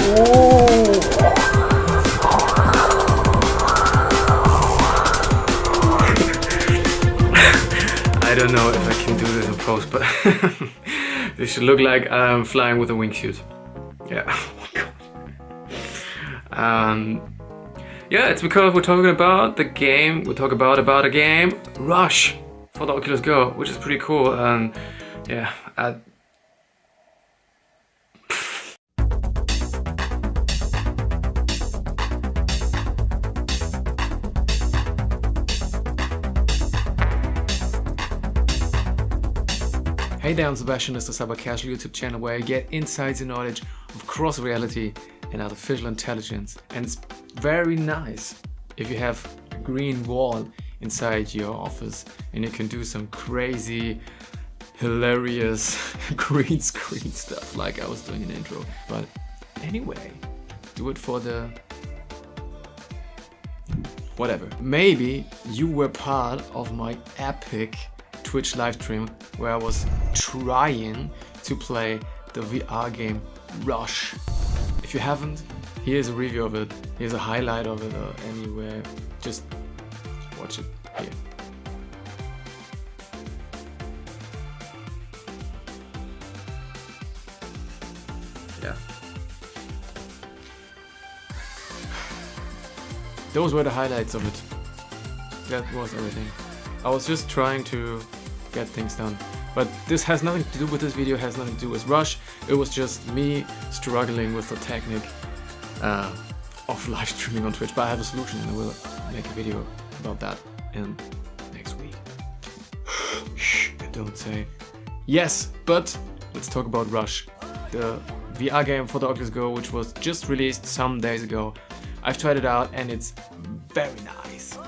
I don't know if I can do this in post, but this should look like I'm flying with a wingsuit. Yeah. Yeah, it's because we're talking about the game. We talk about a game, Rush, for the Oculus Go, which is pretty cool. And yeah, Hey there, I'm Sebastian. This is the Cyber Casual YouTube channel where I get insights and knowledge of cross reality and artificial intelligence. And it's very nice if you have a green wall inside your office and you can do some crazy, hilarious green screen stuff like I was doing in the intro. But anyway, do it for the whatever. Maybe you were part of my epic Twitch live stream where I was trying to play the VR game Rush. If you haven't, here's a review of it, here's a highlight of it, or anywhere, just watch it here. Yeah. Those were the highlights of it. That was everything. I was just trying to get things done. But this has nothing to do with this video, has nothing to do with Rush. It was just me struggling with the technique of live streaming on Twitch. But I have a solution and I will make a video about that in next week. Shh, don't say. Yes, but let's talk about Rush, the VR game for the Oculus Go, which was just released some days ago. I've tried it out and it's very nice.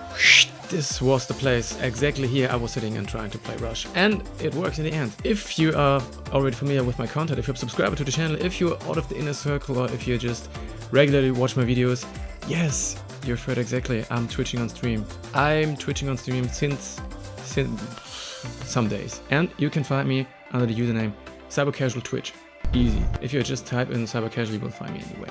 This was the place exactly here I was sitting and trying to play Rush, and it works in the end. If you are already familiar with my content, if you're a subscriber to the channel, if you're out of the inner circle, or if you just regularly watch my videos, yes, you've heard exactly, I'm twitching on stream. I'm twitching on stream since some days, and you can find me under the username CyberCasualTwitch. Easy. If you just type in CyberCasual, you will find me anyway.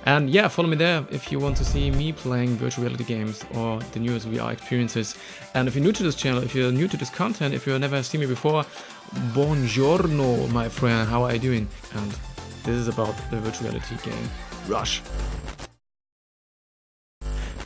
And yeah, follow me there if you want to see me playing virtual reality games or the newest VR experiences. And if you're new to this channel, if you're new to this content, if you've never seen me before, buongiorno, my friend, how are you doing? And this is about the virtual reality game Rush.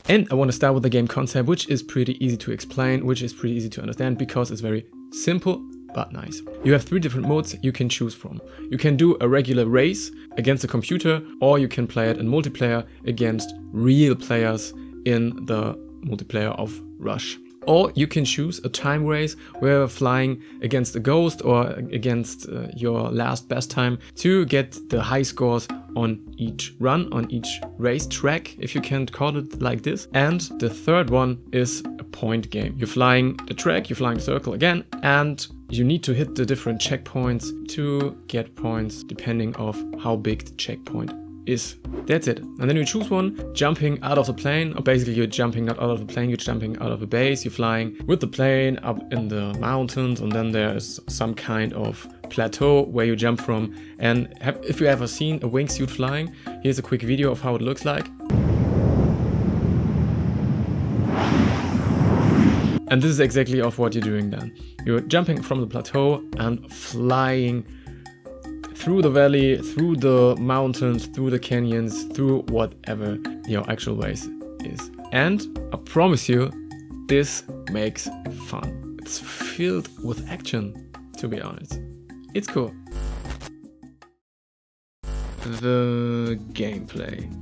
And I want to start with the game concept, which is pretty easy to explain, which is pretty easy to understand because it's very simple but nice. You have 3 different modes you can choose from. You can do a regular race against a computer, or you can play it in multiplayer against real players in the multiplayer of Rush. Or you can choose a time race where you're flying against a ghost or against your last best time to get the high scores on each run, on each race track, if you can call it like this. And the third one is a point game. You're flying the track, you're flying the circle again, and you need to hit the different checkpoints to get points depending on how big the checkpoint is. That's it. And then you choose one, jumping out of the plane, or basically you're jumping not out of the plane, you're jumping out of a base, you're flying with the plane up in the mountains, and then there's some kind of plateau where you jump from. And if you ever seen a wingsuit flying, here's a quick video of how it looks like. And this is exactly of what you're doing then. You're jumping from the plateau and flying through the valley, through the mountains, through the canyons, through whatever your actual race is. And I promise you, this makes fun. It's filled with action, to be honest. It's cool. The gameplay.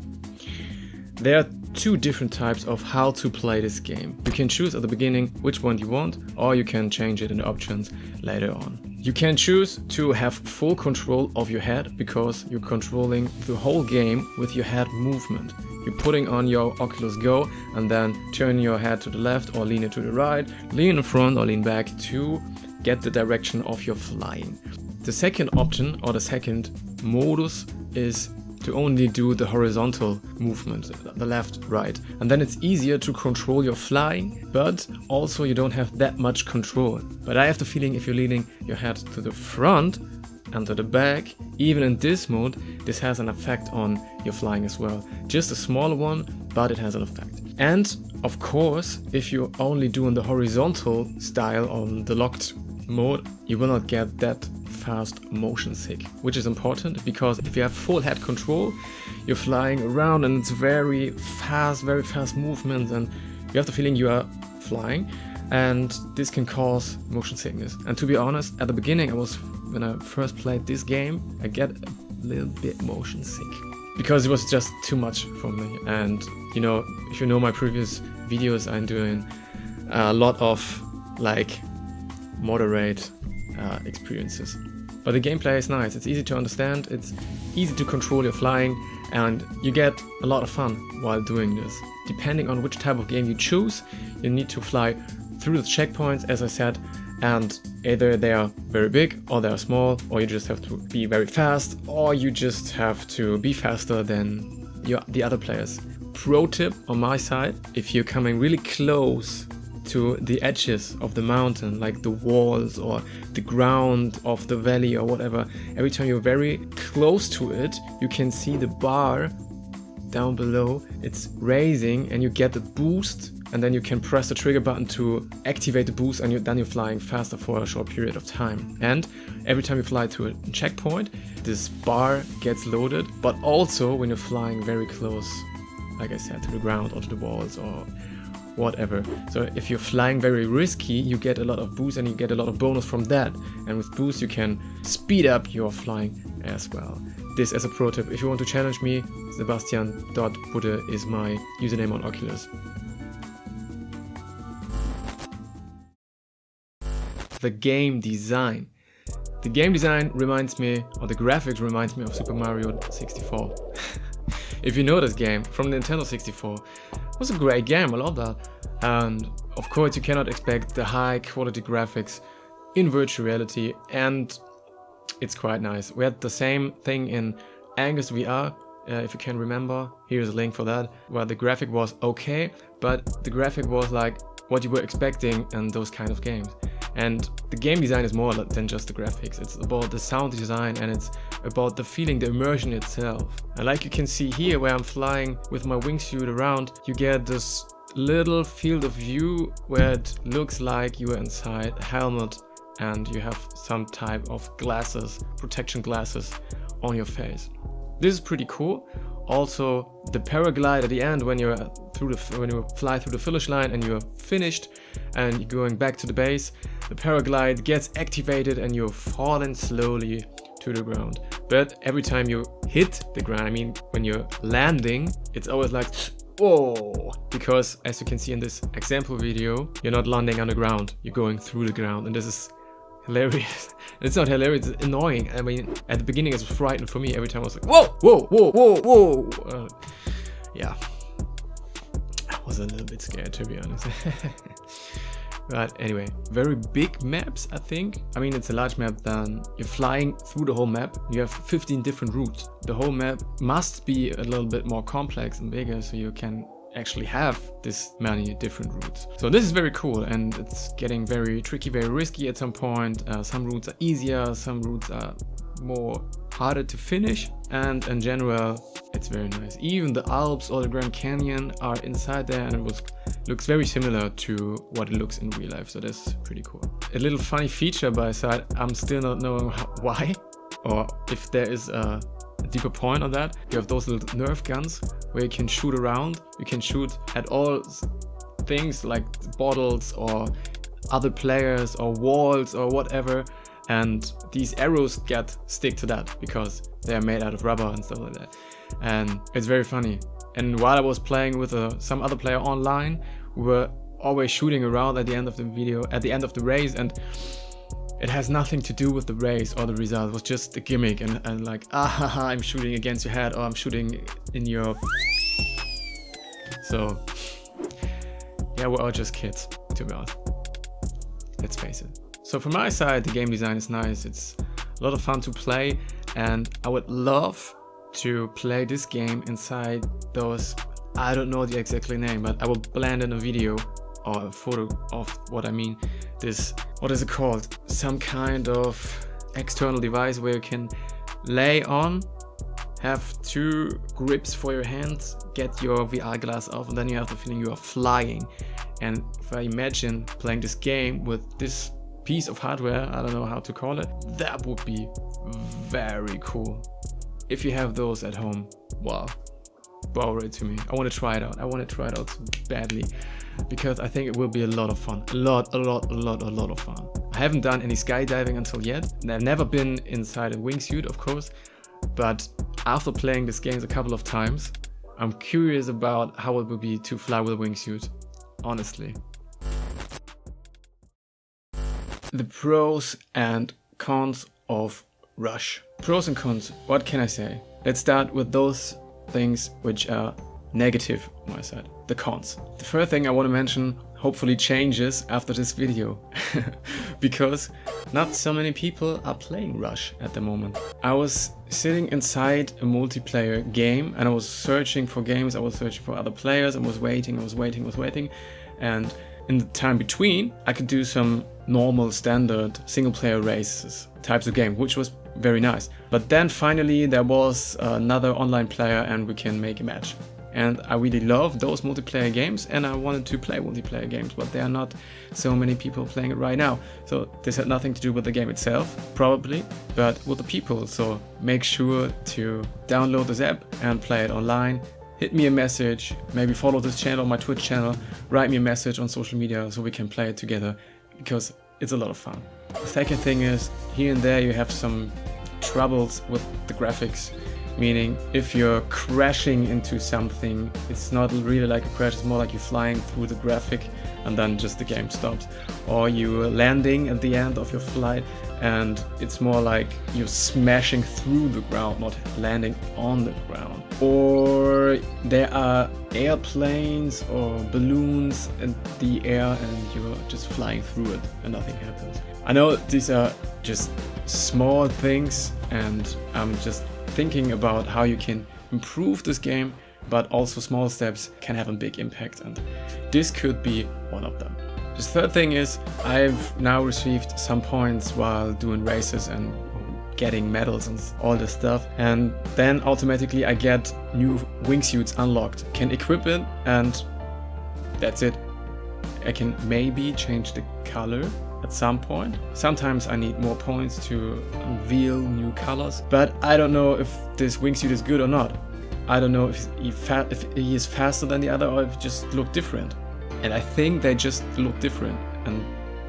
There are 2 different types of how to play this game. You can choose at the beginning which one you want, or you can change it in the options later on. You can choose to have full control of your head because you're controlling the whole game with your head movement. You're putting on your Oculus Go and then turn your head to the left or lean it to the right, lean in front or lean back to get the direction of your flying. The second option or the second modus is to only do the horizontal movement, the left, right. And then it's easier to control your flying, but also you don't have that much control. But I have the feeling if you're leaning your head to the front, under the back. Even in this mode, this has an effect on your flying as well. Just a smaller one, but it has an effect. And of course, if you're only doing the horizontal style on the locked mode, you will not get that fast motion sick, which is important because if you have full head control, you're flying around and it's very fast movement, and you have the feeling you are flying, and this can cause motion sickness. And to be honest, at the beginning, when I first played this game, I get a little bit motion sick because it was just too much for me. And you know, if you know my previous videos, I'm doing a lot of like moderate experiences. But the gameplay is nice, it's easy to understand, it's easy to control your flying, and you get a lot of fun while doing this. Depending on which type of game you choose, you need to fly through the checkpoints, as I said, and either they are very big or they are small, or you just have to be very fast, or you just have to be faster than the other players. Pro tip on my side, if you're coming really close to the edges of the mountain, like the walls or the ground of the valley or whatever, every time you're very close to it, you can see the bar down below. It's raising and you get the boost, and then you can press the trigger button to activate the boost, and then you're flying faster for a short period of time. And every time you fly to a checkpoint, this bar gets loaded, but also when you're flying very close, like I said, to the ground or to the walls or whatever. So if you're flying very risky, you get a lot of boost and you get a lot of bonus from that. And with boost, you can speed up your flying as well. This as a pro tip. If you want to challenge me, Sebastian.Budde is my username on Oculus. The game design. The game design reminds me, or the graphics reminds me of Super Mario 64. If you know this game from Nintendo 64, it was a great game, I love that. And of course you cannot expect the high quality graphics in virtual reality, and it's quite nice. We had the same thing in AltspaceVR, if you can remember, here's a link for that, where the graphic was okay, but the graphic was like what you were expecting in those kind of games. And the game design is more than just the graphics. It's about the sound design, and it's about the feeling, the immersion itself. And like you can see here, where I'm flying with my wingsuit around, you get this little field of view where it looks like you are inside a helmet and you have some type of glasses, protection glasses on your face. This is pretty cool. Also, the paraglide at the end, when you fly through the finish line and you're finished and you're going back to the base, the paraglide gets activated and you're falling slowly to the ground. But every time you hit the ground, I mean when you're landing, it's always like whoa, because as you can see in this example video, you're not landing on the ground, you're going through the ground, and this is hilarious. It's not hilarious, it's annoying. I mean, at the beginning it was frightening for me. Every time I was like, whoa, whoa, whoa, whoa, whoa. Yeah, I was a little bit scared, to be honest. But anyway, very big maps, I think. I mean, it's a large map, then you're flying through the whole map. You have 15 different routes. The whole map must be a little bit more complex and bigger, so you can actually have this many different routes. So this is very cool, and it's getting very tricky, very risky at some point. Some routes are easier, some routes are more harder to finish, and in general it's very nice. Even the Alps or the Grand Canyon are inside there, and it looks very similar to what it looks in real life, so that's pretty cool. A little funny feature by side, I'm still not knowing why, or if there is a deeper point on that. You have those little Nerf guns where you can shoot around. You can shoot at all things like bottles or other players or walls or whatever, and these arrows stick to that because they are made out of rubber and stuff like that. And it's very funny. And while I was playing with some other player online, we were always shooting around at the end of the race, and it has nothing to do with the race or the result. It was just a gimmick, and like, I'm shooting against your head, or I'm shooting in your... So yeah, we're all just kids, to be honest. Let's face it. So from my side, the game design is nice. It's a lot of fun to play, and I would love to play this game inside those, I don't know the exact name, but I will blend in a video or a photo of what I mean. This, what is it called? Some kind of external device where you can lay on, have 2 grips for your hands, get your VR glass off, and then you have the feeling you are flying. And if I imagine playing this game with this piece of hardware, I don't know how to call it, that would be very cool. If you have those at home, wow, borrow it to me. I want to try it out. I want to try it out so badly, because I think it will be a lot of fun. A lot of fun. I haven't done any skydiving until yet. I've never been inside a wingsuit, of course, but after playing this game a couple of times, I'm curious about how it would be to fly with a wingsuit, honestly. The pros and cons of Rush. Pros and cons, what can I say? Let's start with those things which are negative on my side, the cons. The first thing I want to mention hopefully changes after this video, because not so many people are playing Rush at the moment. I was sitting inside a multiplayer game and I was searching for games, I was searching for other players, I was waiting, and in the time between I could do some normal standard single player races types of game, which was very nice. But then finally there was another online player and we can make a match. And I really love those multiplayer games and I wanted to play multiplayer games, but there are not so many people playing it right now. So this had nothing to do with the game itself, probably, but with the people. So make sure to download this app and play it online. Hit me a message, maybe follow this channel, my Twitch channel, write me a message on social media so we can play it together, because it's a lot of fun. The second thing is, here and there you have some troubles with the graphics. Meaning, if you're crashing into something, it's not really like a crash, it's more like you're flying through the graphic and then just the game stops. Or you're landing at the end of your flight and it's more like you're smashing through the ground, not landing on the ground. Or there are airplanes or balloons in the air and you're just flying through it and nothing happens. I know these are just small things and I'm just thinking about how you can improve this game, but also small steps can have a big impact, and this could be one of them. The third thing is, I've now received some points while doing races and getting medals and all this stuff, and then automatically I get new wingsuits unlocked. Can equip it and that's it. I can maybe change the color at some point. Sometimes I need more points to unveil new colors, but I don't know if this wingsuit is good or not. I don't know if he is faster than the other or if he just look different. And I think they just look different. And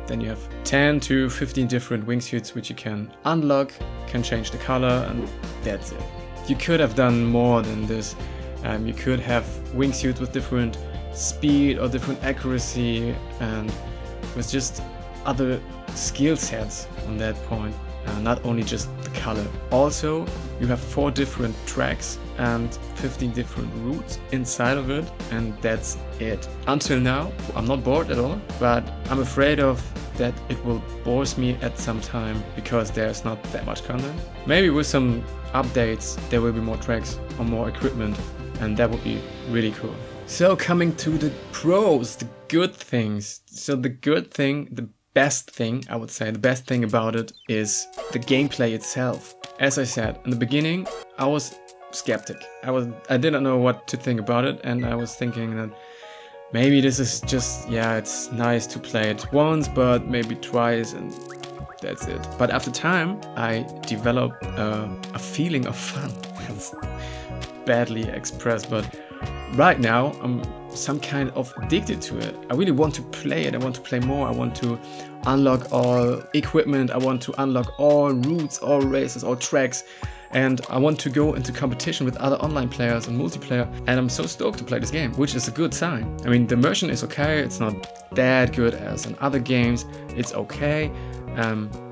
then you have 10 to 15 different wingsuits which you can unlock, can change the color, and that's it. You could have done more than this. You could have wingsuits with different speed or different accuracy and with just other skill sets on that point, not only just the color. Also, you have 4 different tracks and 15 different routes inside of it, and that's it. Until now, I'm not bored at all, but I'm afraid of that it will bore me at some time because there's not that much content. Maybe with some updates there will be more tracks or more equipment, and that would be really cool. So coming to the pros, the good things. So the good thing, the best thing, I would say, the best thing about it is the gameplay itself. As I said in the beginning, I was skeptic. I didn't know what to think about it, and I was thinking that maybe this is just, yeah, it's nice to play it once, but maybe twice and that's it. But after time, I developed a feeling of fun. It's badly expressed, but right now I'm some kind of addicted to it. I really want to play it. I want to play more. I want to unlock all equipment. I want to unlock all routes, all races, all tracks. And I want to go into competition with other online players and multiplayer. And I'm so stoked to play this game, which is a good sign. I mean, the immersion is okay. It's not that good as in other games. It's okay.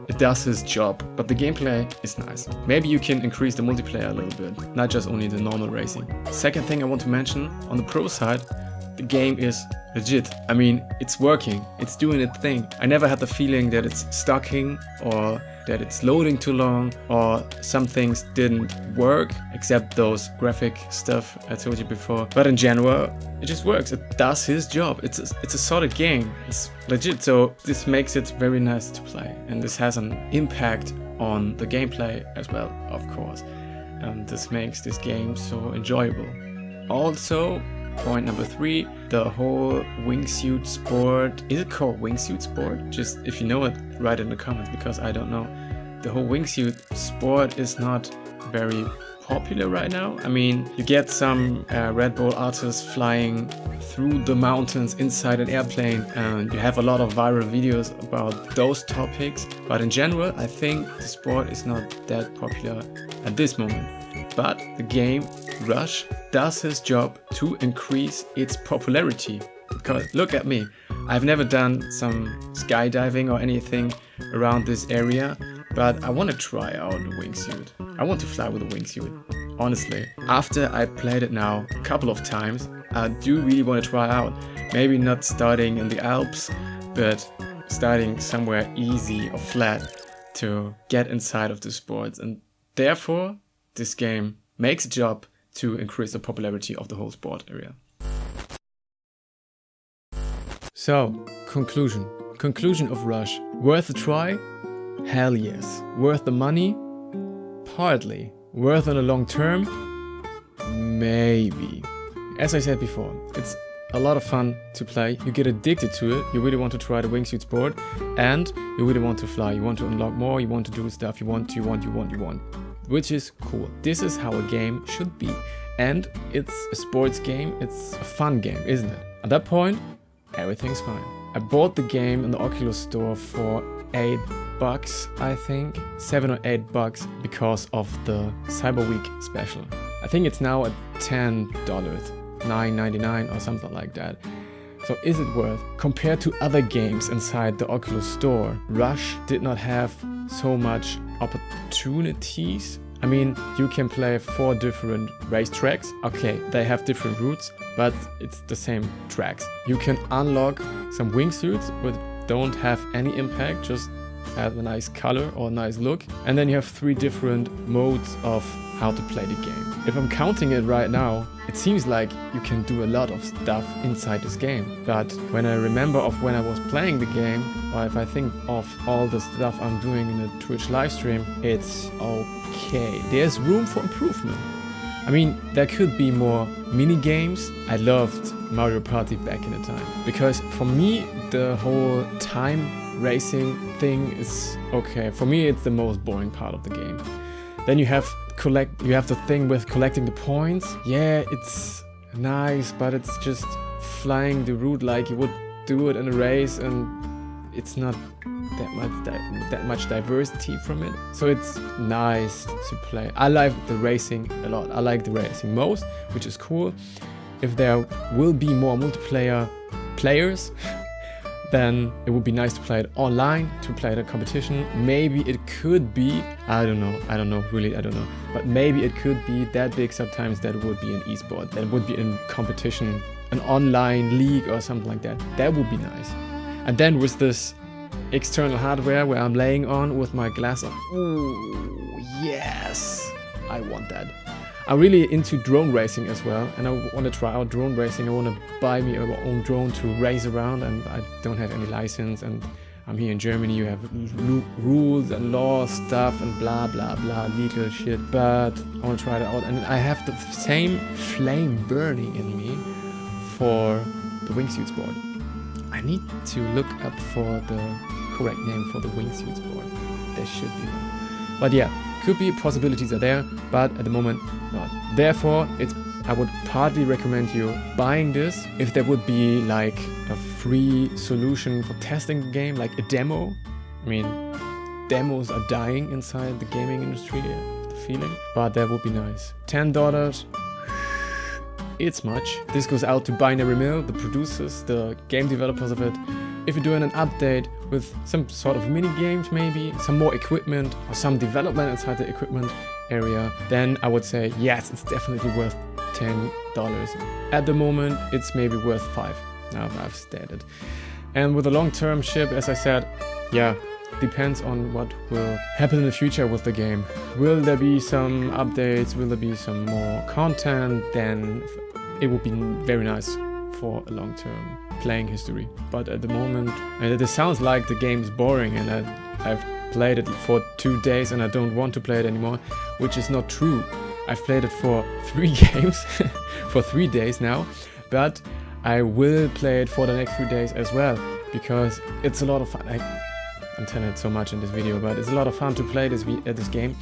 It does his job, but the gameplay is nice. Maybe you can increase the multiplayer a little bit, not just only the normal racing. Second thing I want to mention, on the pro side, the game is legit. I mean, it's working, it's doing its thing. I never had the feeling that it's stucking or that it's loading too long or some things didn't work, except those graphic stuff I told you before. But in general, it just works. It does his job. It's a solid game. It's legit. So this makes it very nice to play. And this has an impact on the gameplay as well, of course. And this makes this game so enjoyable. Also, point number 3, the whole wingsuit sport. Is it called wingsuit sport? Just if you know it, write it in the comments, because I don't know. The whole wingsuit sport is not very popular right now. I mean, you get some Red Bull artists flying through the mountains inside an airplane, and you have a lot of viral videos about those topics. But in general, I think the sport is not that popular at this moment. But the game Rush does his job to increase its popularity. Because look at me, I've never done some skydiving or anything around this area, but I want to try out a wingsuit. I want to fly with a wingsuit, honestly. After I played it now a couple of times, I do really want to try out. Maybe not starting in the Alps, but starting somewhere easy or flat to get inside of the sports. And therefore, this game makes a job to increase the popularity of the whole sport area. So, conclusion of Rush. Worth a try? Hell yes. Worth the money? Partly. Worth on a long term? Maybe. As I said before, it's a lot of fun to play. You get addicted to it. You really want to try the wingsuit sport, and you really want to fly. You want to unlock more. You want to do stuff. You want. Which is cool. This is how a game should be. And it's a sports game. It's a fun game, isn't it? At that point, everything's fine. I bought the game in the Oculus store for $8, I think. $7 or $8 because of the Cyber Week special. I think it's now at $10, $9.99 or something like that. So is it worth? Compared to other games inside the Oculus store, Rush did not have so much opportunities. I mean, you can play 4 different racetracks. Okay, they have different routes, but it's the same tracks. You can unlock some wingsuits which don't have any impact, just have a nice color or a nice look. And then you have 3 different modes of how to play the game. If I'm counting it right now, it seems like you can do a lot of stuff inside this game. But when I remember of when I was playing the game, or if I think of all the stuff I'm doing in the Twitch livestream, it's okay. There's room for improvement. I mean, there could be more mini games. I loved Mario Party back in the time, because for me the whole time racing thing is okay. For me it's the most boring part of the game. Then you have the thing with collecting the points. Yeah, it's nice, but it's just flying the route like you would do it in a race, and it's not that much diversity from it. So it's nice to play. I like the racing a lot. I like the racing most, which is cool. If there will be more multiplayer players, then it would be nice to play it online, to play the competition. Maybe it could be, I don't know. But maybe it could be that big sometimes that it would be an esport, that it would be in competition, an online league or something like that. That would be nice. And then with this external hardware where I'm laying on with my glass on. Ooh, yes, I want that. I'm really into drone racing as well, and I want to try out drone racing. I want to buy me my own drone to race around, and I don't have any license, and I'm here in Germany. You have rules and laws stuff and blah blah blah legal shit, but I want to try it out, and I have the same flame burning in me for the wingsuit sport. I need to look up for the correct name for the wingsuit sport. There should be one. But yeah, could be possibilities are there, but at the moment not. Therefore, I would partly recommend you buying this. If there would be like a free solution for testing the game, like a demo. I mean, demos are dying inside the gaming industry, I have the feeling. But that would be nice. $10. It's much. This goes out to Binary Mill, the producers, the game developers of it. If you're doing an update with some sort of mini games, maybe some more equipment or some development inside the equipment area, then I would say yes, it's definitely worth $10. At the moment, it's maybe worth $5. Now I've stated. And with a long-term ship, as I said, yeah, depends on what will happen in the future with the game. Will there be some updates? Will there be some more content? Then it would be very nice for a long-term playing history. But at the moment, and this sounds like the game is boring and I've played it for 2 days and I don't want to play it anymore, which is not true. I've played it for 3 games for 3 days now, but I will play it for the next 3 days as well, because it's a lot of fun. I'm telling it so much in this video, but it's a lot of fun to play this game,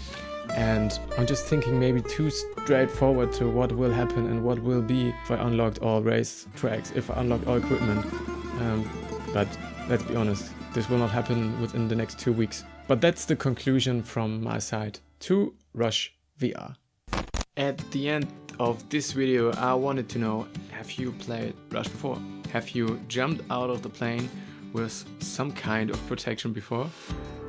and I'm just thinking maybe too straightforward to what will happen and what will be if I unlocked all race tracks, if I unlocked all equipment. But let's be honest, this will not happen within the next 2 weeks. But that's the conclusion from my side to Rush VR. At the end of this video, I wanted to know, have you played Rush before? Have you jumped out of the plane with some kind of protection before?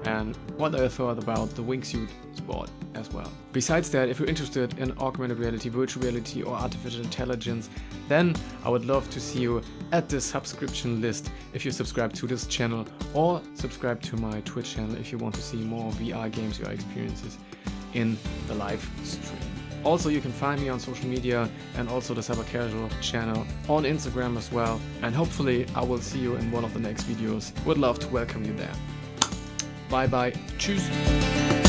And what are your thoughts about the wingsuit sport as well? Besides that, if you're interested in augmented reality, virtual reality or artificial intelligence, then I would love to see you at the subscription list if you subscribe to this channel, or subscribe to my Twitch channel if you want to see more VR games or experiences in the live stream. Also, you can find me on social media and also the Cyber Casual channel on Instagram as well. And hopefully I will see you in one of the next videos. Would love to welcome you there. Bye bye. Tschüss.